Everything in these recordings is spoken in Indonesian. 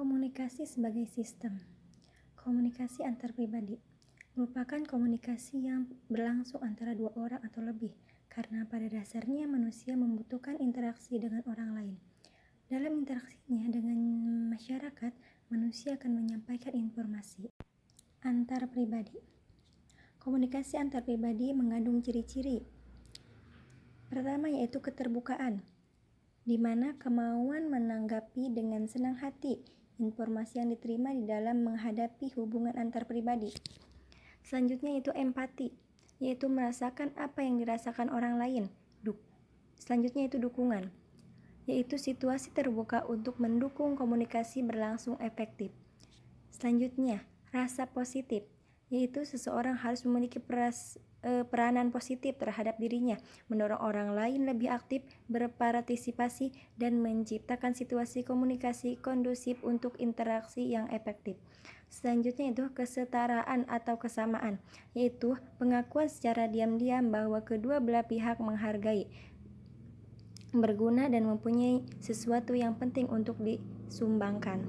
Komunikasi sebagai sistem. Komunikasi antar pribadi merupakan komunikasi yang berlangsung antara dua orang atau lebih, karena pada dasarnya manusia membutuhkan interaksi dengan orang lain. Dalam interaksinya dengan masyarakat, manusia akan menyampaikan informasi antar pribadi. Komunikasi antar pribadi mengandung ciri-ciri. Pertama yaitu keterbukaan, di mana kemauan menanggapi dengan senang hati informasi yang diterima di dalam menghadapi hubungan antar pribadi. Selanjutnya yaitu empati, yaitu merasakan apa yang dirasakan orang lain. Selanjutnya yaitu dukungan, yaitu situasi terbuka untuk mendukung komunikasi berlangsung efektif. Selanjutnya, rasa positif, yaitu seseorang harus memiliki peranan positif terhadap dirinya, mendorong orang lain lebih aktif berpartisipasi dan menciptakan situasi komunikasi kondusif untuk interaksi yang efektif. Selanjutnya itu kesetaraan atau kesamaan, yaitu pengakuan secara diam-diam bahwa kedua belah pihak menghargai, berguna dan mempunyai sesuatu yang penting untuk disumbangkan.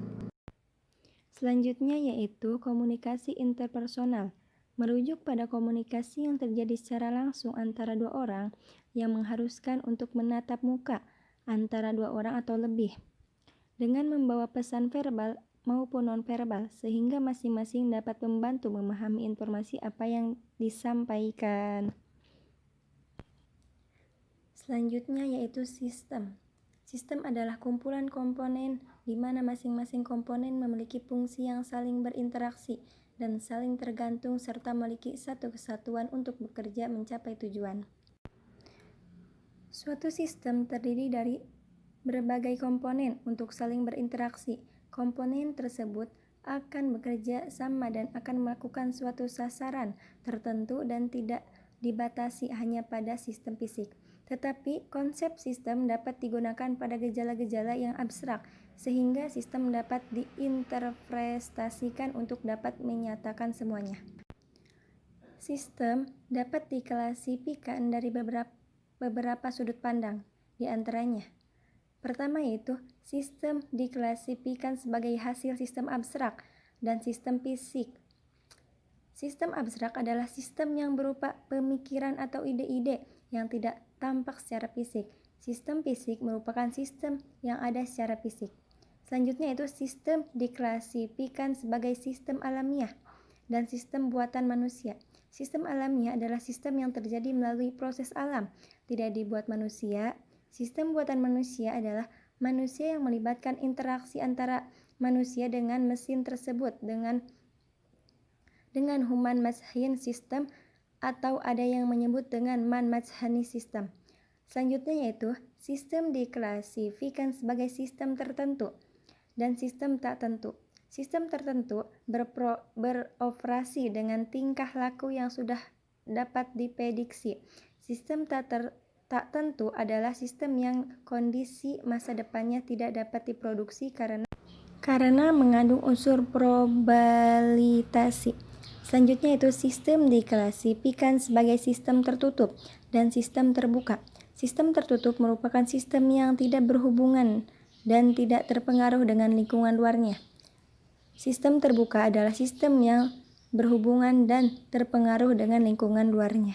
Selanjutnya yaitu komunikasi interpersonal, merujuk pada komunikasi yang terjadi secara langsung antara dua orang yang mengharuskan untuk menatap muka antara dua orang atau lebih, dengan membawa pesan verbal maupun non-verbal, sehingga masing-masing dapat membantu memahami informasi apa yang disampaikan. Selanjutnya yaitu sistem. Sistem adalah kumpulan komponen di mana masing-masing komponen memiliki fungsi yang saling berinteraksi dan saling tergantung serta memiliki satu kesatuan untuk bekerja mencapai tujuan. Suatu sistem terdiri dari berbagai komponen untuk saling berinteraksi. Komponen tersebut akan bekerja sama dan akan melakukan suatu sasaran tertentu dan tidak dibatasi hanya pada sistem fisik. Tetapi konsep sistem dapat digunakan pada gejala-gejala yang abstrak, sehingga sistem dapat diinterpretasikan untuk dapat menyatakan semuanya. Sistem dapat diklasifikasikan dari beberapa sudut pandang, di antaranya. Pertama yaitu sistem diklasifikasikan sebagai hasil sistem abstrak dan sistem fisik. Sistem abstrak adalah sistem yang berupa pemikiran atau ide-ide yang tidak tampak secara fisik. Sistem fisik merupakan sistem yang ada secara fisik. Selanjutnya yaitu sistem diklasifikasikan sebagai sistem alamiah dan sistem buatan manusia. Sistem alamiah adalah sistem yang terjadi melalui proses alam, tidak dibuat manusia. Sistem buatan manusia adalah manusia yang melibatkan interaksi antara manusia dengan mesin tersebut dengan human machine system, atau ada yang menyebut dengan man-machine system. Selanjutnya yaitu sistem diklasifikasikan sebagai sistem tertentu dan sistem tak tentu. Sistem tertentu beroperasi dengan tingkah laku yang sudah dapat diprediksi. Sistem tak tentu adalah sistem yang kondisi masa depannya tidak dapat diproduksi karena mengandung unsur probabilitasi. Selanjutnya itu sistem diklasifikasikan sebagai sistem tertutup dan sistem terbuka. Sistem tertutup merupakan sistem yang tidak berhubungan dan tidak terpengaruh dengan lingkungan luarnya. Sistem terbuka adalah sistem yang berhubungan dan terpengaruh dengan lingkungan luarnya.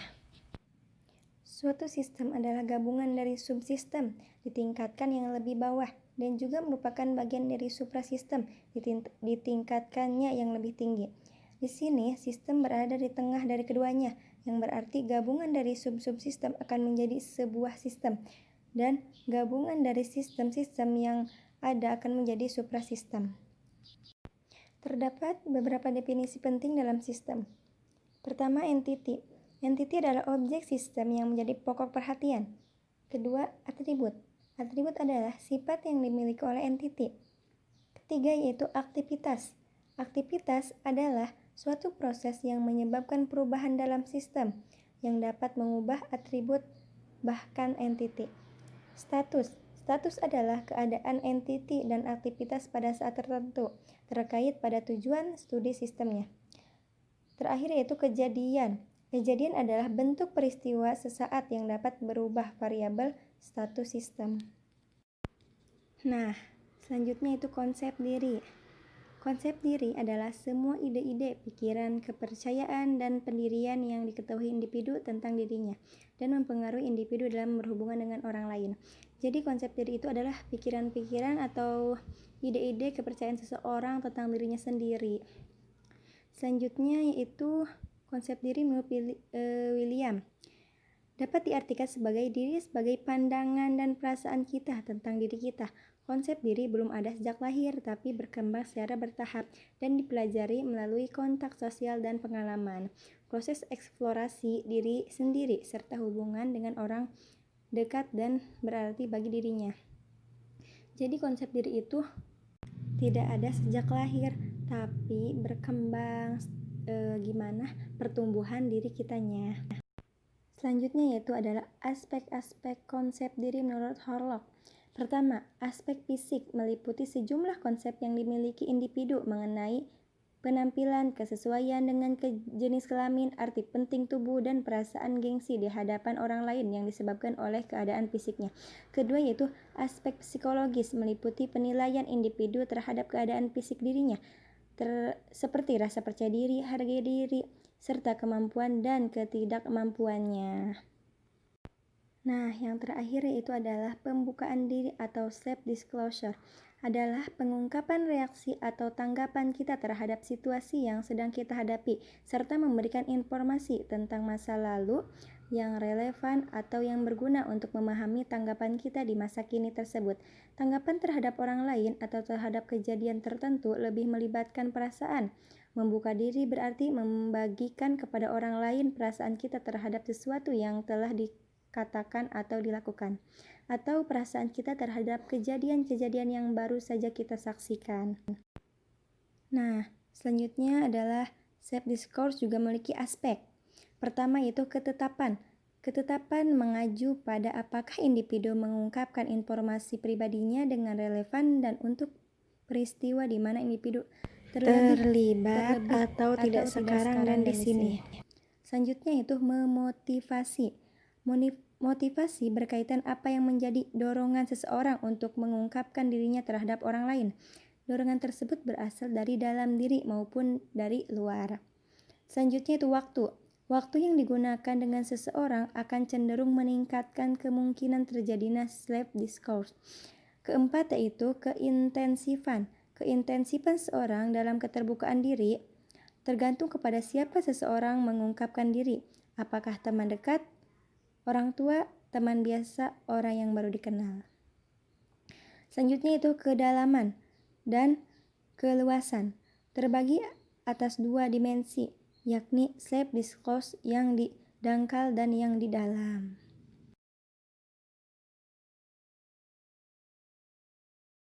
Suatu sistem adalah gabungan dari subsistem di tingkatan yang lebih bawah dan juga merupakan bagian dari suprasistem di tingkatannya yang lebih tinggi. Di sini sistem berada di tengah dari keduanya, yang berarti gabungan dari subsistem akan menjadi sebuah sistem dan gabungan dari sistem-sistem yang ada akan menjadi suprasistem. Terdapat beberapa definisi penting dalam sistem. Pertama, entity. Entity adalah objek sistem yang menjadi pokok perhatian. Kedua, atribut. Atribut adalah sifat yang dimiliki oleh entity. Ketiga yaitu aktivitas. Aktivitas adalah suatu proses yang menyebabkan perubahan dalam sistem yang dapat mengubah atribut bahkan entity. Status. Status adalah keadaan entity dan aktivitas pada saat tertentu terkait pada tujuan studi sistemnya. Terakhir yaitu kejadian. Kejadian adalah bentuk peristiwa sesaat yang dapat berubah variabel status sistem. Nah, selanjutnya itu konsep diri. Konsep diri adalah semua ide-ide, pikiran, kepercayaan, dan pendirian yang diketahui individu tentang dirinya dan mempengaruhi individu dalam berhubungan dengan orang lain. Jadi konsep diri itu adalah pikiran-pikiran atau ide-ide kepercayaan seseorang tentang dirinya sendiri. Selanjutnya yaitu konsep diri menurut William. Dapat diartikan sebagai diri sebagai pandangan dan perasaan kita tentang diri kita. Konsep diri belum ada sejak lahir, tapi berkembang secara bertahap dan dipelajari melalui kontak sosial dan pengalaman. Proses eksplorasi diri sendiri serta hubungan dengan orang dekat dan berarti bagi dirinya. Jadi konsep diri itu tidak ada sejak lahir, tapi berkembang gimana pertumbuhan diri kitanya. Selanjutnya yaitu adalah aspek-aspek konsep diri menurut Horlock. Pertama, aspek fisik meliputi sejumlah konsep yang dimiliki individu mengenai penampilan, kesesuaian dengan jenis kelamin, arti penting tubuh, dan perasaan gengsi di hadapan orang lain yang disebabkan oleh keadaan fisiknya. Kedua yaitu aspek psikologis meliputi penilaian individu terhadap keadaan fisik dirinya, seperti rasa percaya diri, harga diri, serta kemampuan dan ketidakmampuannya. Nah, yang terakhir yaitu adalah pembukaan diri atau self-disclosure, adalah pengungkapan reaksi atau tanggapan kita terhadap situasi yang sedang kita hadapi, serta memberikan informasi tentang masa lalu yang relevan atau yang berguna untuk memahami tanggapan kita di masa kini tersebut. Tanggapan terhadap orang lain atau terhadap kejadian tertentu lebih melibatkan perasaan. Membuka diri berarti membagikan kepada orang lain perasaan kita terhadap sesuatu yang telah dikatakan atau dilakukan, atau perasaan kita terhadap kejadian-kejadian yang baru saja kita saksikan. Nah, selanjutnya adalah self-discourse juga memiliki aspek. Pertama yaitu ketetapan. Ketetapan mengacu pada apakah individu mengungkapkan informasi pribadinya dengan relevan dan untuk peristiwa di mana individu terlibat atau tidak sekarang dan di sini. Selanjutnya yaitu memotivasi. Motivasi berkaitan apa yang menjadi dorongan seseorang untuk mengungkapkan dirinya terhadap orang lain. Dorongan tersebut berasal dari dalam diri maupun dari luar. Selanjutnya itu waktu. Waktu yang digunakan dengan seseorang akan cenderung meningkatkan kemungkinan terjadinya self-discourse. Keempat yaitu keintensifan. Keintensifan seseorang dalam keterbukaan diri tergantung kepada siapa seseorang mengungkapkan diri. Apakah teman dekat, orang tua, teman biasa, orang yang baru dikenal. Selanjutnya itu kedalaman dan keluasan. Terbagi atas dua dimensi, yakni self-disclosure yang di dangkal dan yang di dalam.